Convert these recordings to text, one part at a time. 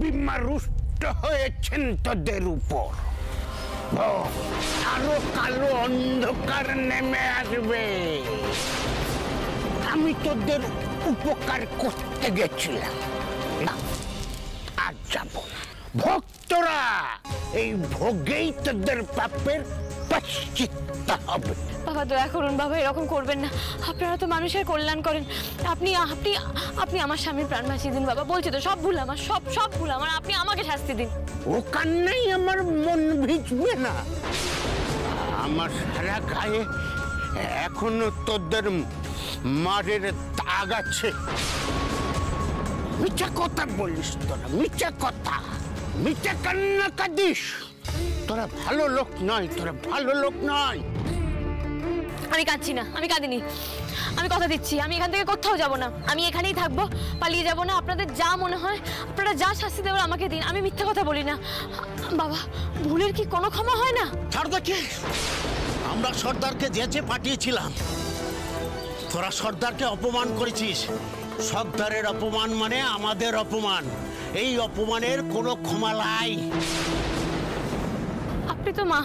বিমারুষ্ট হয়েছেন তোদের উপর। আরো কালো অন্ধকার নেমে আসবে। আমি তোদের উপকার করতে গেছিলাম না, আর যাব না। ভক্তরা এই ভোগেই তোদের পাপের প্রায়শ্চিত্ত হবে। বাবা দয়া করুন বাবা, এরকম করবেন না। আপনারা তো মানুষের কল্যাণ করেন। আপনি আপনি আপনি আমার স্বামীর প্রাণ বাঁচিয়ে দিন বাবা। বলছি তো সব ভুল আমার, সব ভুল আমার। আপনি আমাকে শাস্তি দিন। ও কান্নাই আমার মন ভিজবে না। আমার সারা গায়ে এখনো তোদের মারের দাগ আছে। মিথ্যা কথা বলিস তোরা, মিথ্যা কথা, মিথ্যা কান্না কাঁদিস। তোরা ভালো লোক নয়, তোরা ভালো লোক নয়। আমি কাঁদছি না, আমি কাঁদিনি। আমি কথা দিচ্ছি, আমি এখান থেকে কোথাও যাব না। আমি এখানেই থাকবো, পালিয়ে যাব না। আপনাদের যা মনে হয়, আপনারা যা শাস্তি দেবেন আমাকে দিন। আমি মিথ্যা কথা বলি না। বাবা, ভুলের কি কোনো ক্ষমা হয় না? ছাড় দেখি, আমরা সর্দারকে জেচে পাঠিয়েছিলাম, তোরা সর্দারকে অপমান করেছিস। সর্দারের অপমান মানে আমাদের অপমান। এই অপমানের কোনো ক্ষমা নাই। আপনি তো মা,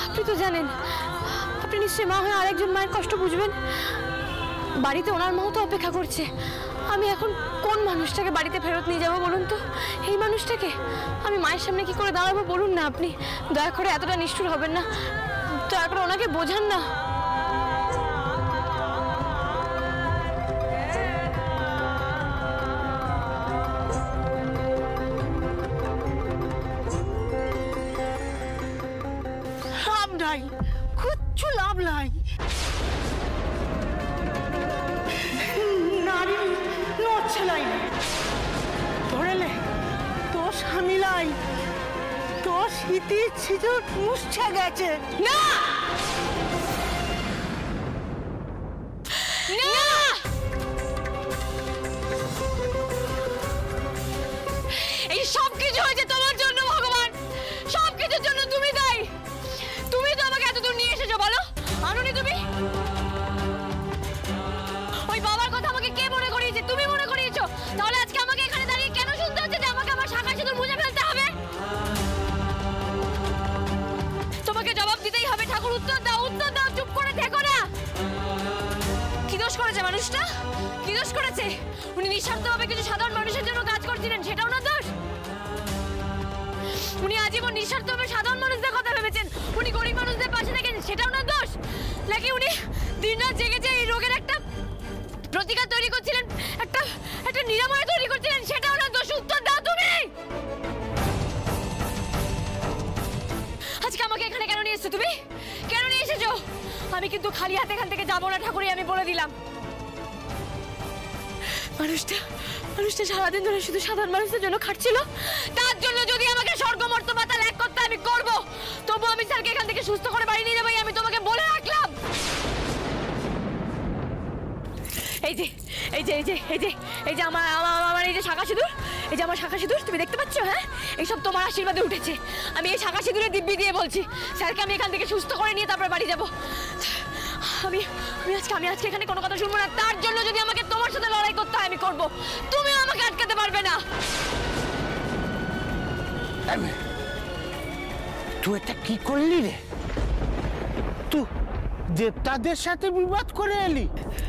আপনি তো জানেন। আপনি নিশ্চয়ই মা হয়ে আরেকজন মায়ের কষ্ট বুঝবেন। বাড়িতে ওনার মাও তো অপেক্ষা করছে। আমি এখন কোন মানুষটাকে বাড়িতে ফেরত নিয়ে যাবো বলুন তো? এই মানুষটাকে আমি মায়ের সামনে কি করে দাঁড়াবো বলুন না আপনি? দয়া করে এতটা নিষ্ঠুর হবেন না, দয়া করে ওনাকে বোঝান না। লাভ নাই, কিচ্ছু লাভ নাই। নারী নড়ছে নাই, ধরেলে তোর স্বামী লাই, তোর স্মৃতির ছিজর মুছে গেছে। না, এই সব কিছু হয়েছে তোমার জন্য ভগবান। সব কিছুর জন্য তুমি দায়ী। তুমি তো আমাকে এত দূর নিয়ে এসেছো, বলো আনুনি তুমি? ওই বাবার কথা আমাকে কে মনে করিয়েছে? তুমি মনে করিয়েছো। তাহলে আজকে আমাকে এখানে দাঁড়িয়ে কেন শুনতে হচ্ছে যে আমাকে আমার শাখা সিঁদুর মুছে ফেলতে হবে? তোমাকে জবাব দিতেই হবে ঠাকুর। উত্তর দাও, উত্তর দাও, চুপ করে থেকো না। কি দোষ করেছে মানুষটা? কি দোষ করেছে? উনি নিঃস্বার্থভাবে কিছু সাধারণ মানুষের জন্য কাজ করছিলেন, সেটাও না দোষ? উনি আজীবন নিঃস্বার্থভাবে সাধারণ মানুষদের কথা ভেবেছেন, উনি গরিব মানুষদের পাশে থাকেন, সেটাও না দোষ? নাকি উনি দিনরাত জেগেছে এই রোগের একটা প্রতিকার তৈরি করছিলেন, একটা নিরাময় তৈরি করছিলেন, সেটাও না দোষ? উত্তর দাও তুমি। আজকে আমাকে এখানে কেন নিয়ে এসেছো তুমি? কেন নিয়ে এসেছো? আমি কিন্তু খালি হাতে এখান থেকে যাবো না ঠাকুরই, আমি বলে দিলাম। মানুষটা সারাদিন ধরে শুধু সাধারণ মানুষদের জন্য খাটছিল। তার জন্য যদি আমাকে স্বর্গ মর্ত পাতাল এক করতে আমি করবো, তবু আমি স্যারকে এখান থেকে সুস্থ করে বাড়ি নিয়ে যাবো, আমি তোমাকে বলে রাখলাম। এই যে আমার এই যে শাখা সিঁদুর, এই যে আমার শাখা সিঁদুর, তুমি দেখতে পাচ্ছ? হ্যাঁ, এইসব তোমার আশীর্বাদে উঠেছে। আমি এই শাখা সিঁদুরের দিব্যি দিয়ে বলছি, স্যারকে আমি এখান থেকে সুস্থ করে নিয়ে তারপরে বাড়ি যাবো। আমি আজকে এখানে কোনো কথা শুনবো না। তার জন্য যদি আমাকে তোমার সাথে লড়াই করতে হয় আমি করবো, তুমিও আমাকে আটকাতে পারবে না। তুই এটা কি করলি রে? তুই দেবতাদের সাথে বিবাদ করে এলি।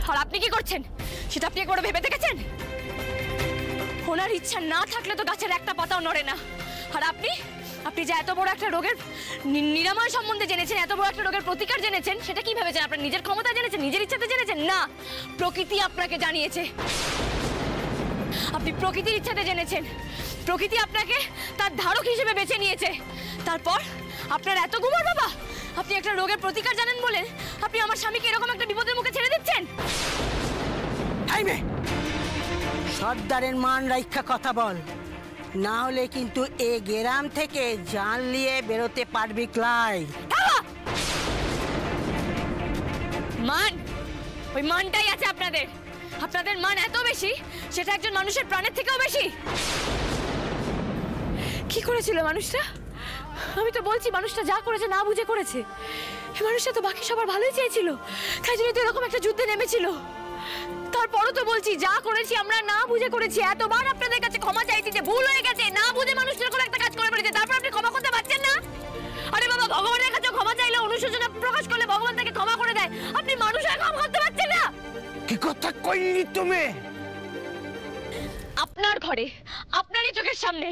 আর আপনি কি করছেন সেটা আপনি একবার ভেবে দেখেছেন? ওনার ইচ্ছা না থাকলে তো গাছের একটা পাতাও নড়ে না। আর আপনি যে এত বড় একটা রোগের নিরাময় সম্বন্ধে জেনেছেন, এত বড় একটা রোগের প্রতিকার জেনেছেন, সেটা কি ভেবেছেন? আপনার নিজের ক্ষমতা জেনেছেন, নিজের ইচ্ছাতে জেনেছেন? না, প্রকৃতি আপনাকে জানিয়েছে। আপনি প্রকৃতির ইচ্ছাতে জেনেছেন। প্রকৃতি আপনাকে তার ধারক হিসেবে বেছে নিয়েছে। তারপর আপনার এত গুমর বাবা, আপনি একটা রোগের প্রতিকার জানেন বলে আপনি আমার স্বামীকে এরকম একটা বিপদের মুখে ছেড়ে দিচ্ছেন। সর্দারের মান রক্ষা কথা বল, না হলে কিন্তু এ গ্রাম থেকে জান নিয়ে বেরোতে পারবি ক্লাই। মান, ওই মানটাই আছে আপনাদের। আপনাদের মান এত বেশি, সেটা একজন মানুষের প্রাণের থেকেও বেশি। কি করেছিল মানুষটা? আমি তো বলছি মানুষটা যা করেছে না বুঝে করেছে। মানুষটা তো বাকি সবার ভালোই চেয়েছিল, তাই জন্য তো এরকম একটা যুদ্ধে নেমেছিল। হওয়ার পরও তো বলছি যা করেছি আমরা না বুঝে করেছি। এতবার আপনাদের কাছে ক্ষমা চাইছি যে ভুল হয়ে গেছে, না বুঝে মানুষের কোনো একটা কাজ করে ফেলেছে, তারপর আপনি ক্ষমা করতে পারছেন না? আরে বাবা, ভগবানের কাছে ক্ষমা চাইলে, অনুশোচনা প্রকাশ করলে ভগবান তাকে ক্ষমা করে দেয়। আপনি মানুষ হয়ে ক্ষমা করতে পারছেন না? কি কথা কইলি তুমি? আপনার ঘরে আপনারই চোখের সামনে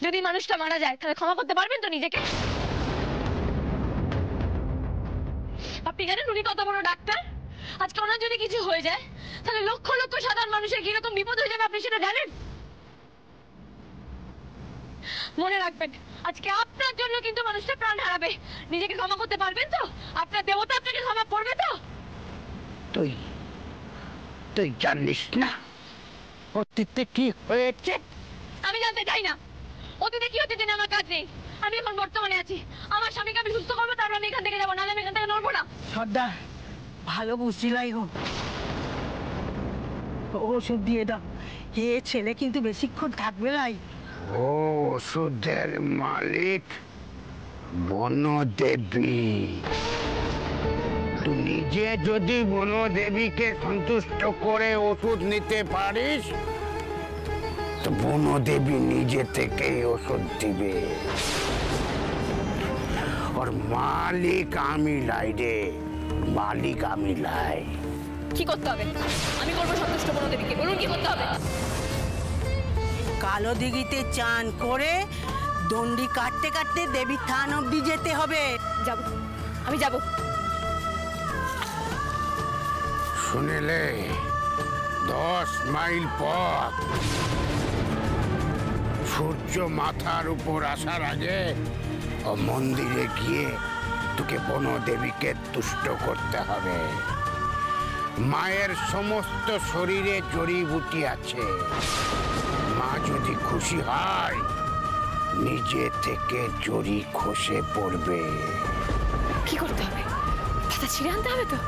যদি মানুষটা মারা যায় তাহলে ক্ষমা করতে পারবেন তো নিজেকে? আপনি জানেন উনি কত বড় ডাক্তার? আজকে ওনার যদি কিছু হয়ে যায় তাহলে লক্ষ লক্ষ সাধারণ মানুষের কিরকম বিপদ হয়ে যাবে আপনি সেটা জানেন? মনে রাখবেন, আজকে আপনার জন্য কিন্তু মানুষটা প্রাণ হারাবে। নিজেকে ক্ষমা করতে পারবেন তো? আপনার দেবতা আপনাকে ক্ষমা করবে তো? তুই তুই জানিস না অতীতে কি হয়েছে? আমি জানতে চাই না অতীতে কি হতে জেনে আমার কাজ নেই। আমি এখন বর্তমানে আছি। আমার স্বামীকে আমি সুস্থ করবো, তারপর আমি এখান থেকে যাবো, নাহলে আমি এখান থেকে নড়বো না। সর্দার, ভালো বুঝছিলাই গো, ওষুধ দিয়ে দাও। এ ছেলে কিন্তু বেশিক্ষণ থাকবে নাই। ও ওষুধের মালিক বনদেবী। তুই নিজে যদি বনদেবীকে সন্তুষ্ট করে ওষুধ নিতে পারিস তো বনদেবী নিজে থেকেই ওষুধ দিবে। ওর মালিক আমি লাই রে, মালিক আমি লাই। কি করতে হবে? আমি করবো সন্তুষ্ট বনদেবীকে। বলুন কি করতে হবে? কালো দিঘিতে চান করে দণ্ডি কাটতে কাটতে দেবীর থান অব্দি যেতে হবে। যাব, আমি যাব। শুনেলে 10 মাইল পথ। সূর্য মাথার উপর আসার আগে ও মন্দিরে গিয়ে তোকে বনদেবীকে তুষ্ট করতে হবে। মায়ের সমস্ত শরীরে জড়িবুটি আছে। মা যদি খুশি হয় নিজে থেকে জড়ি খসে পড়বে। কি করতে হবে? পাতা ছিঁড়ে আনতে হবে তো?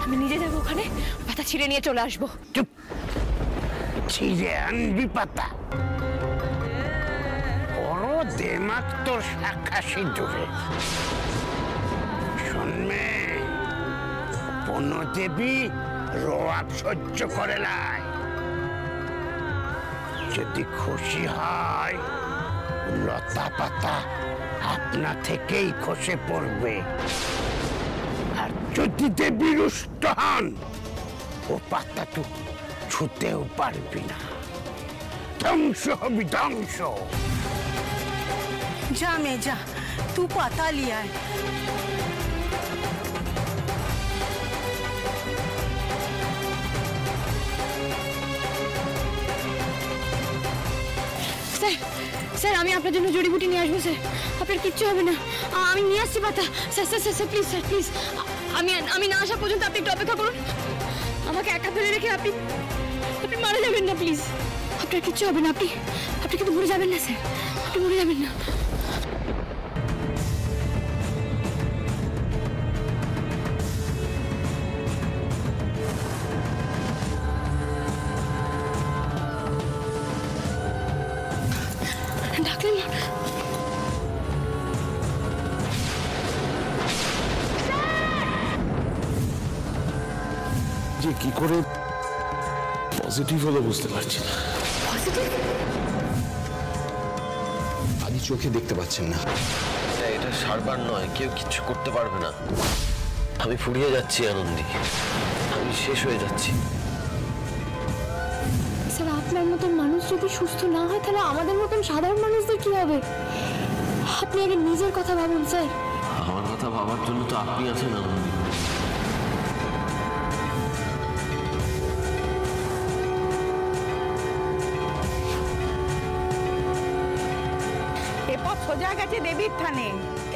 আমি নিজে যাবো ওখানে, পাতা ছিঁড়ে নিয়ে চলে আসবো। চুপ! ছিঁড়ে আনবি পাতা? বড় দেমাগ তোর শাখা সিঁদুরে। শুনবে, বনদেবী রোয়াব সহ্য করে নাই। যদি খুশি হয় লতা পাতা আপনা থেকেই খসে পড়বে। আর যদি দেবী রুষ্ট হন ও পাতা তো ছুতেও পারবি না। ধ্বংস হবি, ধ্বংস। যা মে যা, তুই পাতা লিয়ে আয়। স্যার, স্যার আমি আপনার জন্য জড়িবুটি নিয়ে আসবো স্যার। আপনার কিচ্ছু হবে না, আমি নিয়ে আসছি পাতা। Sir sir sir please, sir please, আমি না আসা পর্যন্ত আপনি একটু অপেক্ষা করুন। আমাকে একা ফেলে রেখে আপনি মারা যাবেন না প্লিজ। আপনার কিচ্ছু হবে না, আপনি কিন্তু মরে যাবেন না স্যার, আপনি মরে যাবেন না। ডাকলেন না? যে কি করে পজিটিভ হলো বুঝতে পারছি না। আদি চোখে দেখতে পাচ্ছেন না। এটা সারবার নয়, কেউ কিছু করতে পারবে না। আমি ফুরিয়ে যাচ্ছি আনন্দী, আমি শেষ হয়ে যাচ্ছি। স্যার আপনার মতন মানুষ যদি সুস্থ না হয় তাহলে আমাদের মতন সাধারণ মানুষদের কি হবে? আপনি আগে নিজের কথা ভাবুন স্যার। আমার কথা ভাবার জন্য তো আপনি আছেন আনন্দী। এ পথ সোজা গেছে দেবীর থানে।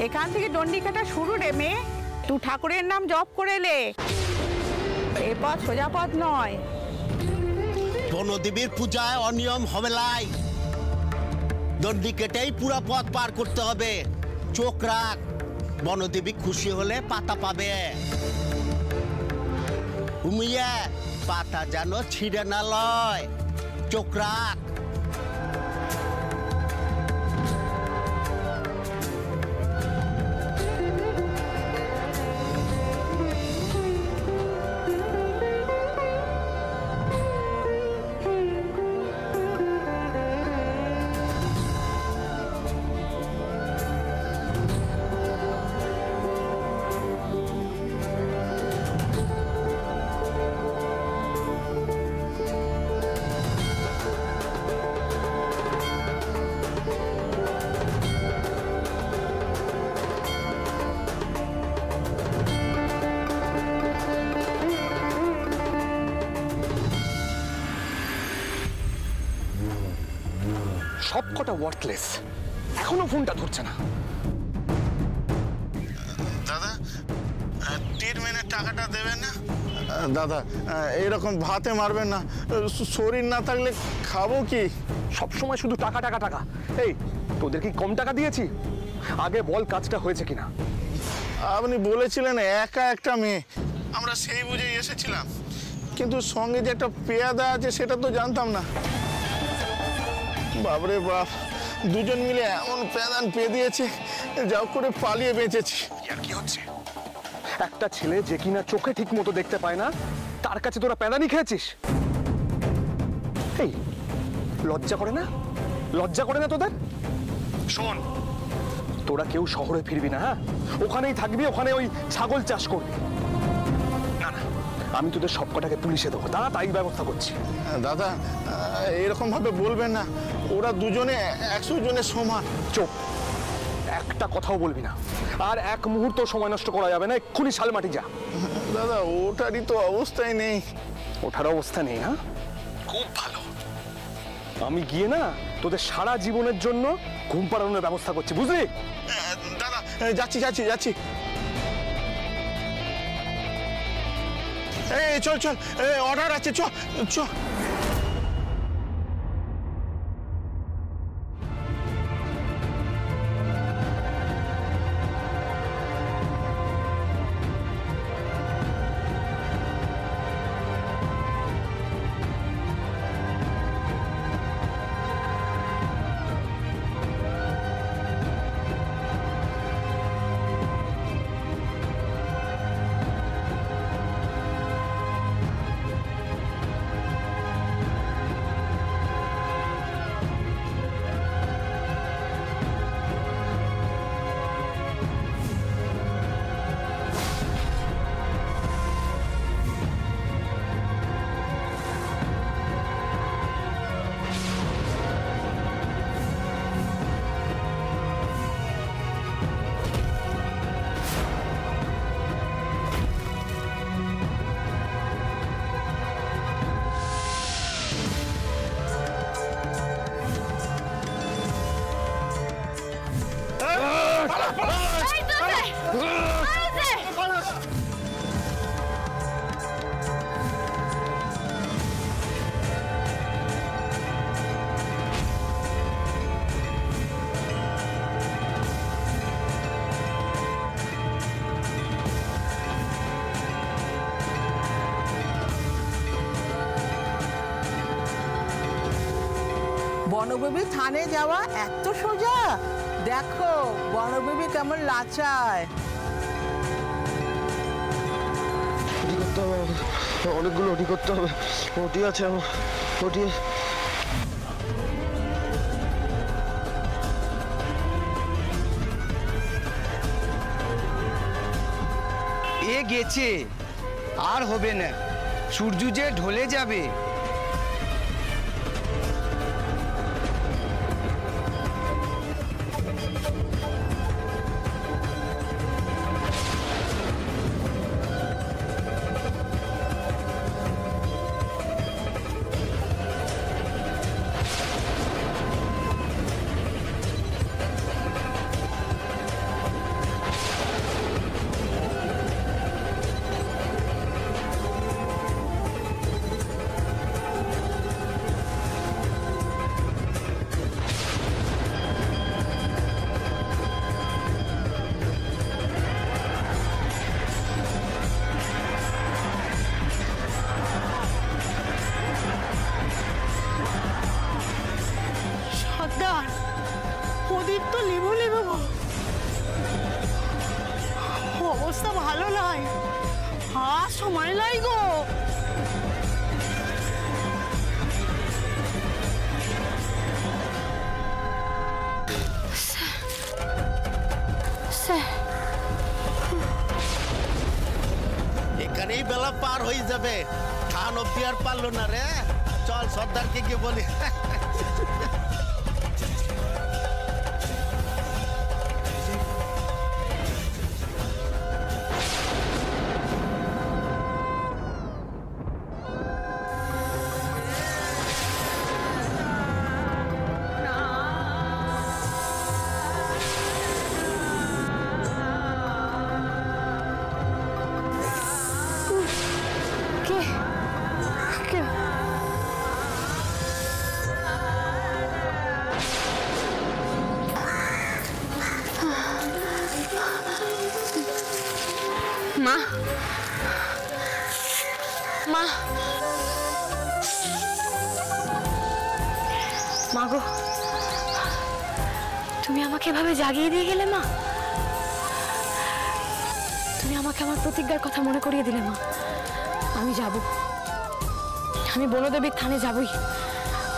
এখান থেকে দণ্ডি কাটা শুরু রে মেয়ে। তুই ঠাকুরের নাম জপ করে লে। এ পথ সোজা পথ নয়। বনদেবীর পূজায় অনিয়ম হবে লাই। দণ্ডি কেটেই পুরা পথ পার করতে হবে। চোখ রাখ, বনদেবী খুশি হলে পাতা পাবে। ঘুমিয়ে পাতা যেন ছিঁড়ে না লয়। চোখ রাখ। কটা ওয়ার্থলেস, এখনো ফোনটা ধরছে না। দাদা, ট্রিটমেন্টের টাকাটা দেবেন না? দাদা, এরকম ভাতে মারবেন না, শরীর না থাকলে খাবো কি? সবসময় শুধু টাকা টাকা টাকা। এই, তোদের কি কম টাকা দিয়েছি? আগে বল কাজটা হয়েছে কিনা। আপনি বলেছিলেন একা একটা মেয়ে, আমরা সেই বুঝেই এসেছিলাম, কিন্তু সঙ্গে যে একটা পেয়াদা আছে সেটা তো জানতাম না। বাপরে বাপ, দুজন মিলে এমন পেদান পেয়ে দিয়েছে, যাও করে পালিয়ে বেঁচেছি। আর কি হচ্ছে? একটা ছেলে যে কিনা চোখে ঠিক মতো দেখতে পায় না, তার কাছে তোরা প্যাদানি খেয়েছিস? এই, লজ্জা করে না? লজ্জা করে না তোদের? শোন, তোরা কেউ শহরে ফিরবি না, হ্যাঁ? ওখানেই থাকবি, ওখানে ওই ছাগল চাষ করবি। না না, আমি তোদের সব কটাকে পুলিশে দেবো, তাই ব্যবস্থা করছি। দাদা, এরকম ভাবে বলবেন না, ওরা দুজনে 100 জনের সমান। চুপ, একটা কথাও বলবি না, আর এক মুহূর্ত সময় নষ্ট করা যাবে না। এক্ষুনি শালমাটি যা। দাদা, ওটারই তো অবস্থায় নেই। ওঠার অবস্থা নেই? হ্যাঁ, খুব ভালো। আমি গিয়ে না তোদের সারা জীবনের জন্য ঘুম পাড়ানোর ব্যবস্থা করছি, বুঝলি? দাদা, যাচ্ছি যাচ্ছি যাচ্ছি। এই চল চল, অর্ডার আছে, চ চ। বনবেবী থানে যাওয়া এত সোজা? দেখো বনবেবী কেমন লাচায়। অনেকগুলো ওটি করতে হবে। ওটি আছে, ওটি এ গেছে, আর হবে না। সূর্য যে ঢলে যাবে। প্রদীপ তো লেবু লেবু, অবস্থা ভালো নয়। আর সময় লাই গো। এখানেই বেলা পার হয়ে যাবে। খান অব্দি আর পারলো না রে। চল সর্দারকে গিয়ে বলি। মা, মা, মা গো, তুমি আমাকে এভাবে জাগিয়ে দিয়ে গেলে মা। তুমি আমাকে আমার প্রতিজ্ঞার কথা মনে করিয়ে দিলে মা। আমি যাব, আমি বনদেবীর থানে যাবই।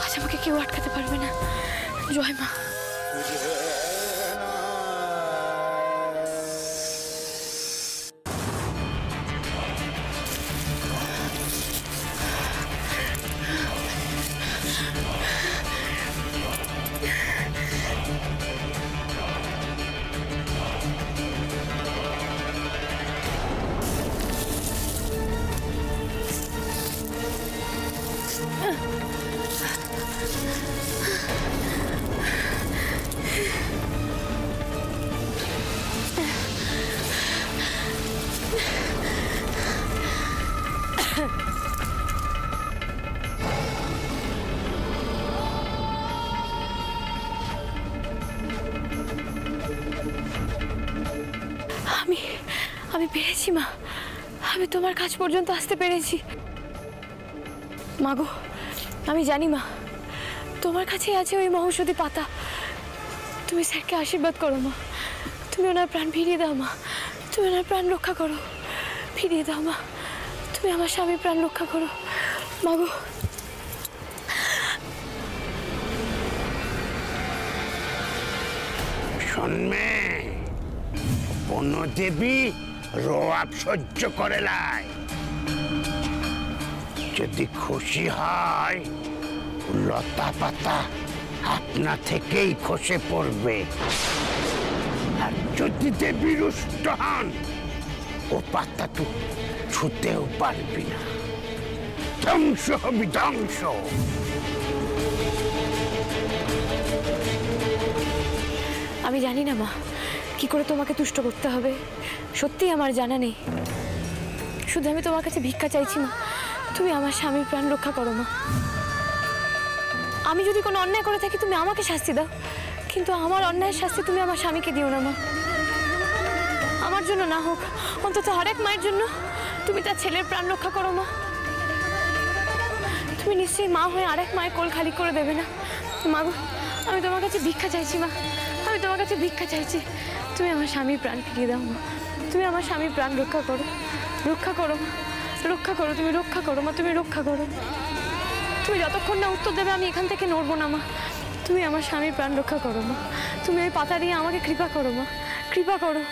আজ আমাকে কেউ আটকাতে পারবে না। জয় মা। আমি পেরেছি মা, আমি তোমার কাছ পর্যন্ত আসতে পেরেছি। মাগো, আমি জানি মা, তোমার কাছেই আছে ওই মহৌষধি পাতা। তুমি স্যারকে আশীর্বাদ করো মা, তুমি ওনার প্রাণ ফিরিয়ে দাও মা, তুমি ওনার প্রাণ রক্ষা করো, ফিরিয়ে দাও মা, তুমি আমার স্বামীর প্রাণ রক্ষা করো মাগো। শোনমে, বনদেবী রোয়াব সহ্য করে লাই। যদি খুশি হয় লতা পাতা আপনা থেকেই খসে পড়বে, আর যদি দেবী রুষ্ট হন ও পাতা তো ছুতেও পারবি না, ধ্বংস হবি ধ্বংস। আমি জানি না মা, কি করে তোমাকে তুষ্ট করতে হবে, সত্যি আমার জানা নেই। শুধু আমি তোমার কাছে ভিক্ষা চাইছি মা, তুমি আমার স্বামীর প্রাণ রক্ষা করো মা। আমি যদি কোনো অন্যায় করে থাকি তুমি আমাকে শাস্তি দাও, কিন্তু আমার অন্যায়ের শাস্তি তুমি আমার স্বামীকে দিও না মা। আমার জন্য না হোক, অন্তত আরেক মায়ের জন্য তুমি তার ছেলের প্রাণ রক্ষা করো মা। তুমি নিশ্চয়ই মা হয়ে আরেক মায়ের কোল খালি করে দেবে না মা গো। আমি তোমার কাছে ভিক্ষা চাইছি মা, আমি তোমার কাছে ভিক্ষা চাইছি, তুমি আমার স্বামীর প্রাণ ফিরিয়ে দাও মা, তুমি আমার স্বামীর প্রাণ রক্ষা করো, রক্ষা করো মা, রক্ষা করো, তুমি রক্ষা করো মা, তুমি রক্ষা করো। তুমি যতক্ষণ না উত্তর দেবে আমি এখান থেকে নড়বো না মা, তুমি আমার স্বামীর প্রাণ রক্ষা করো মা, তুমি ওই পাতা দিয়ে আমাকে কৃপা করো মা, কৃপা করো।